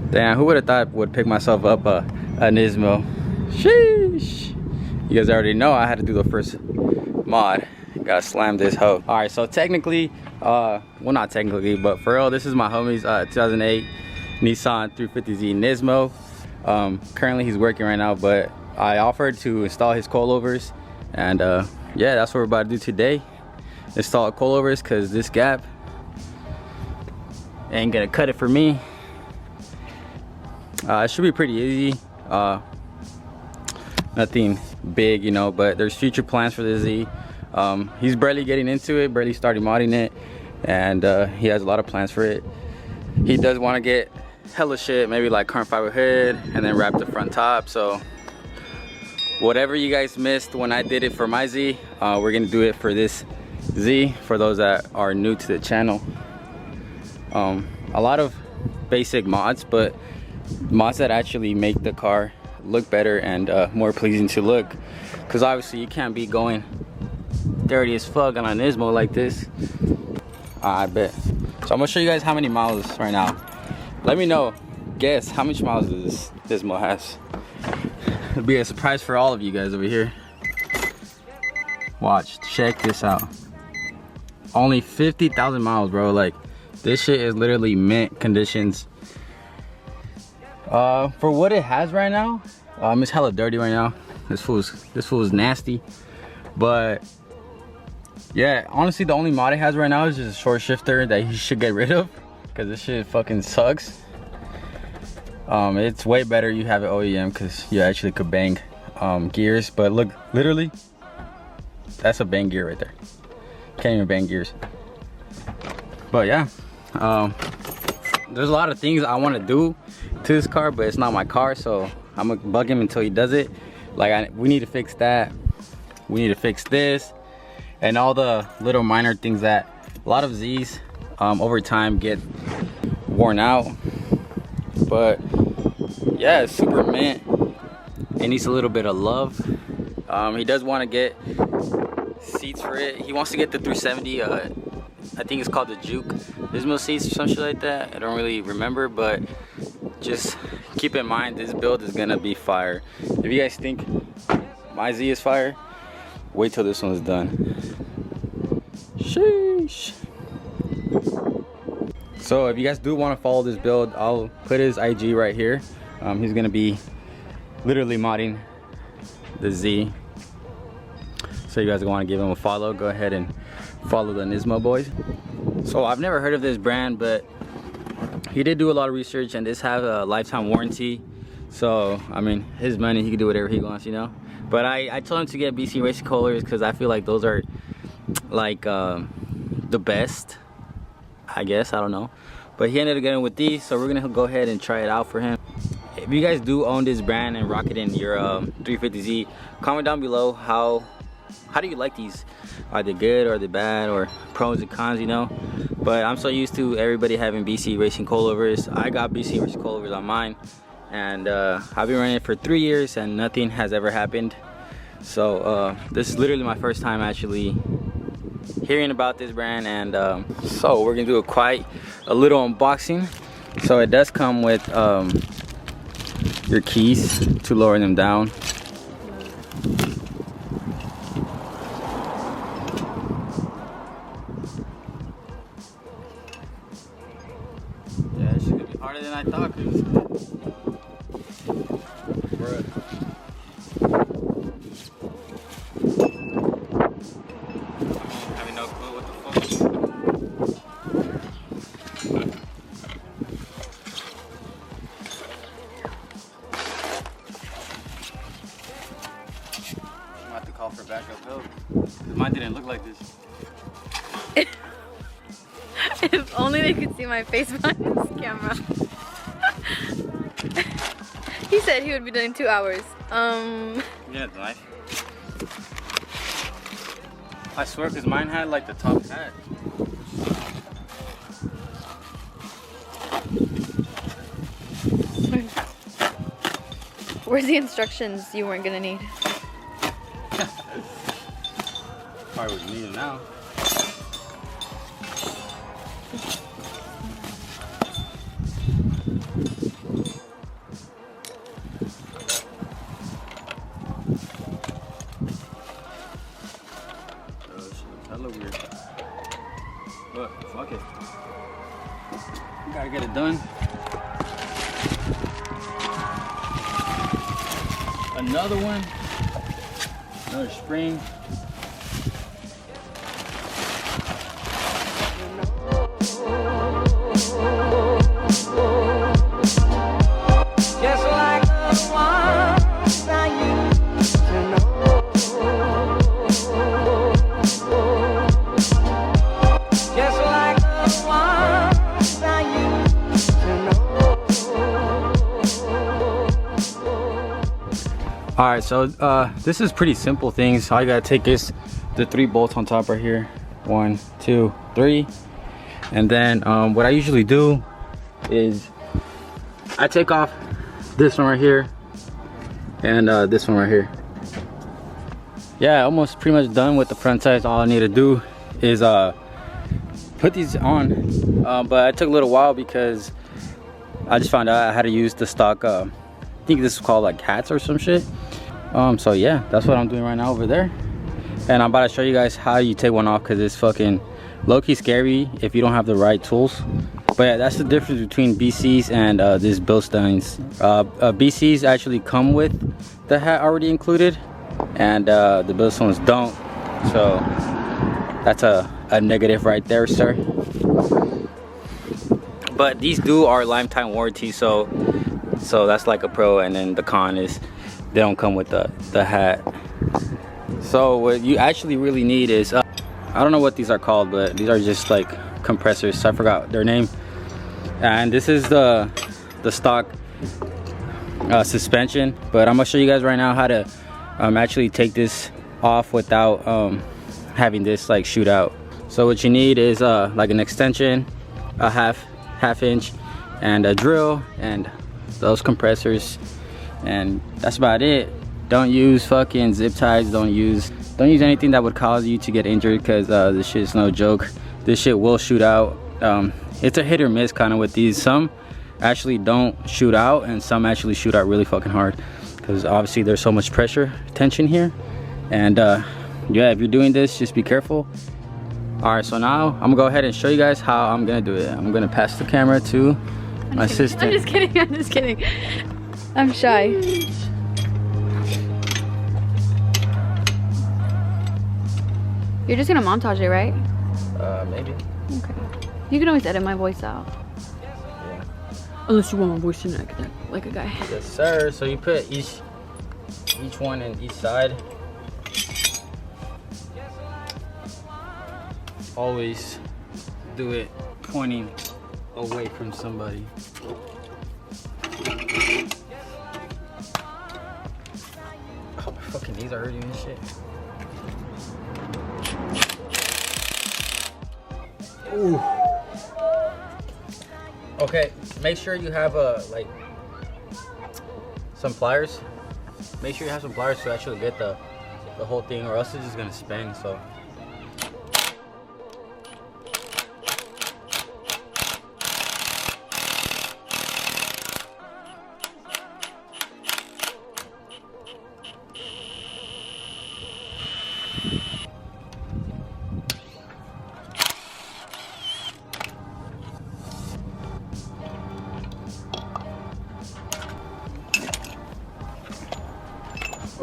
Damn, who would have thought would pick myself up a NISMO? Sheesh. You guys already know I had to do the first mod. Gotta slam this hoe. Alright, so technically, well, not technically, but for real, this is my homie's 2008 Nissan 350Z NISMO. Currently he's working right now, but I offered to install his coilovers, and yeah, that's what we're about to do today. Install coilovers, because this gap ain't gonna cut it for me. It should be pretty easy. Nothing big, you know, but there's future plans for the Z. He's barely getting into it, barely started modding it, and he has a lot of plans for it. He does want to get hella shit, maybe like carbon fiber hood and then wrap the front top. So whatever you guys missed when I did it for my Z, we're gonna do it for this Z, for those that are new to the channel. A lot of basic mods, but mods that actually make the car look better and more pleasing to look, because obviously you can't be going dirty as fuck on a NISMO like this. I bet. So I'm gonna show you guys how many miles right now. Let me know, guess how much miles this NISMO has. It'll be a surprise for all of you guys over here. Watch, check this out. Only 50,000 miles, bro. Like, this shit is literally mint conditions. For what it has right now, it's hella dirty right now. This fool is nasty. But yeah, honestly, the only mod it has right now is just a short shifter that he should get rid of, because this shit fucking sucks. It's way better you have it OEM, because you actually could bang gears. But look, literally, that's a bang gear right there. Can't even bang gears. But yeah, there's a lot of things I want to do to this car, but it's not my car, so I'm gonna bug him until he does it. Like, we need to fix that, we need to fix this, and all the little minor things that a lot of Z's over time get worn out. But yeah, it's super mint. It needs a little bit of love. He does want to get seats for it. He wants to get the 370. I think it's called the Juke NISMO seats or some shit like that. I don't really remember, but just keep in mind this build is gonna be fire. If you guys think my Z is fire, wait till this one's done. Sheesh. So if you guys do want to follow this build, I'll put his IG right here. He's gonna be literally modding the Z. So you guys want to give him a follow, go ahead and follow the NISMO boys. So I've never heard of this brand, but he did do a lot of research, and this has a lifetime warranty. So I mean, his money, he can do whatever he wants, you know. But I told him to get BC Racing coilers, because I feel like those are like the best, I guess. I don't know, but he ended up getting with these, so we're gonna go ahead and try it out for him. If you guys do own this brand and rock it in your 350Z, comment down below how do you like these? Are they good, or are they bad, or pros and cons, you know? But I'm so used to everybody having BC Racing coilovers. I got BC Racing coilovers on mine, and I've been running it for 3 years and nothing has ever happened. So this is literally my first time actually hearing about this brand, and so we're gonna do quite a little unboxing. So it does come with your keys to lower them down. Yeah, it's gonna be harder than I thought. Bruh. Having no clue what the fuck. I'm about to call for backup help. Mine didn't look like this. If only they could see my face behind this camera. He said he would be done in 2 hours. Yeah, the knife. I swear, because mine had like the top hat. Where's the instructions you weren't gonna need? Probably would need it now. Gotta get it done. Another one. Another spring. All right, so this is pretty simple things. All you gotta take is the 3 bolts on top right here. 1, 2, 3. And then what I usually do is I take off this one right here and this one right here. Yeah, almost pretty much done with the front sides. All I need to do is put these on, but it took a little while because I just found out I had to use the stock, I think this is called like hats or some shit. So yeah, that's what I'm doing right now over there, and I'm about to show you guys how you take one off, because it's fucking low-key scary if you don't have the right tools. But yeah, that's the difference between BCs and this Bilsteins. BCs actually come with the hat already included, and the Bilsteins don't, so that's a negative right there, sir. But these are lifetime warranty, so that's like a pro, and then the con is they don't come with the hat. So what you actually really need is I don't know what these are called, but these are just like compressors. I forgot their name. And this is the stock suspension, but I'm gonna show you guys right now how to actually take this off without having this like shoot out. So what you need is like an extension, a half inch, and a drill, and those compressors, and that's about it. Don't use fucking zip ties. Don't use anything that would cause you to get injured, because this shit is no joke. This shit will shoot out. It's a hit or miss kind of with these. Some actually don't shoot out, and some actually shoot out really fucking hard, because obviously there's so much pressure tension here. And yeah, if you're doing this, just be careful. All right, so now I'm gonna go ahead and show you guys how I'm gonna do it. I'm gonna pass the camera to my sister. I'm just kidding. I'm just kidding. I'm shy. You're just gonna montage it, right? Maybe. Okay. You can always edit my voice out. Yeah. Unless you want my voice to act like a guy. Yes, sir. So you put each one in each side. Always do it pointing away from somebody. Oh, my fucking knees are hurting and shit. Ooh. Okay, make sure you have like some pliers. Make sure you have some pliers to actually get the whole thing, or else it's just gonna spin. So.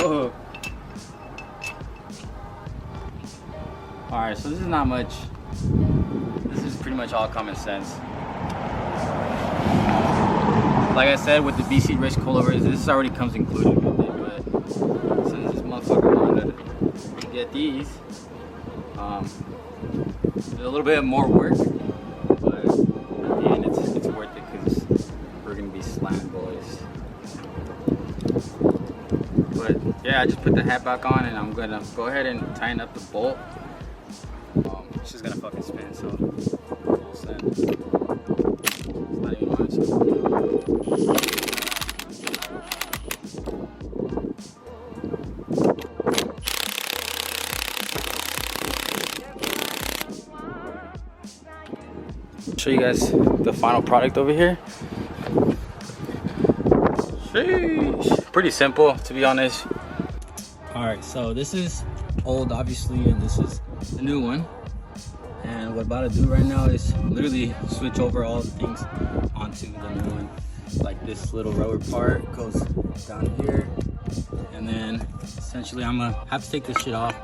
Oh. Alright, so this is not much. This is pretty much all common sense. Like I said, with the BC Race Coilovers, this already comes included with it, but since this motherfucker wanted to get these, it's a little bit more work, but at the end it's worth it, because we're gonna be slam boys. But yeah, I just put the hat back on, and I'm gonna go ahead and tighten up the bolt. It's just gonna fucking spin, so we'll send. It's not even much. Show you guys the final product over here. Sheesh. Pretty simple, to be honest. All right, so this is old, obviously, and this is the new one. And what I'm about to do right now is literally switch over all the things onto the new one. Like this little rubber part goes down here, and then essentially I'm gonna have to take this shit off.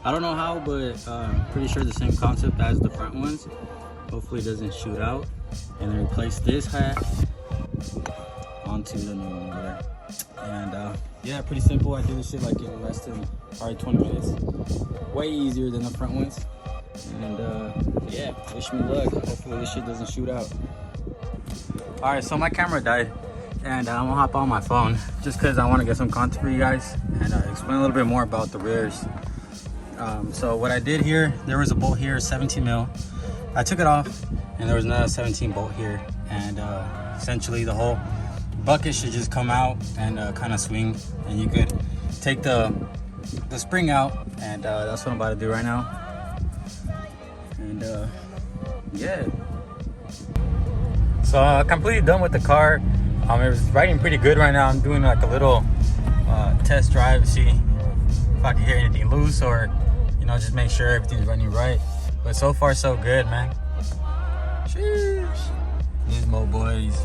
I don't know how, but I'm pretty sure the same concept as the front ones. Hopefully it doesn't shoot out. And then replace this hat onto the new one over there. And yeah, pretty simple. I did this shit like in less than probably 20 minutes. Way easier than the front ones. And yeah, wish me luck. Hopefully this shit doesn't shoot out. All right, so my camera died, and I'm gonna hop on my phone just because I want to get some content for you guys and explain a little bit more about the rears. So what I did here, there was a bolt here, 17 mil. I took it off, and there was another 17 bolt here, and essentially the whole bucket should just come out and kind of swing, and you could take the spring out, and that's what I'm about to do right now. And yeah, so completely done with the car. It was riding pretty good right now. I'm doing like a little test drive to see if I can hear anything loose, or you know, just make sure everything's running right. But so far so good, man. Sheesh. NISMO boys.